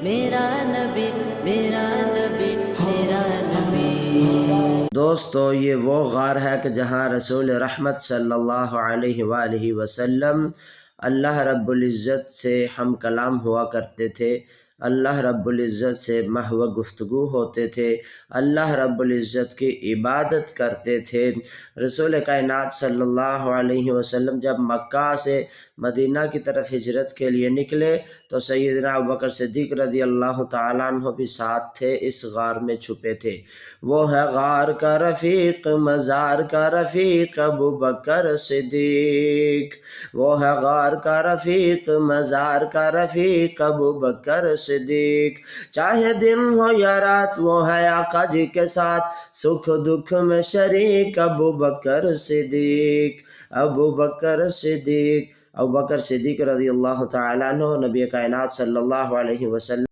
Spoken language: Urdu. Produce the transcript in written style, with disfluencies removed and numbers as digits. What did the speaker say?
میرا نبی میرا نبی میرا نبی۔ دوستو یہ وہ غار ہے کہ جہاں رسول رحمت صلی اللہ علیہ وآلہ وسلم اللہ رب العزت سے ہم کلام ہوا کرتے تھے، اللہ رب العزت سے محو گفتگو ہوتے تھے، اللہ رب العزت کی عبادت کرتے تھے۔ رسول کائنات صلی اللہ علیہ وسلم جب مکہ سے مدینہ کی طرف ہجرت کے لیے نکلے تو سیدنا ابوبکر صدیق رضی اللہ تعالیٰ عنہ بھی ساتھ تھے، اس غار میں چھپے تھے۔ وہ ہے غار کا رفیق مزار کا رفیق ابوبکر صدیق، وہ ہے غار کا رفیق مزار کا رفیق ابوبکر صدیق، چاہے دن ہو یا رات وہ ہے آقا جی کے ساتھ، سکھ دکھ میں شریک ابوبکر صدیق، ابوبکر صدیق۔ ابوبکر صدیق رضی اللہ تعالیٰ عنہ نبی کائنات صلی اللہ علیہ وسلم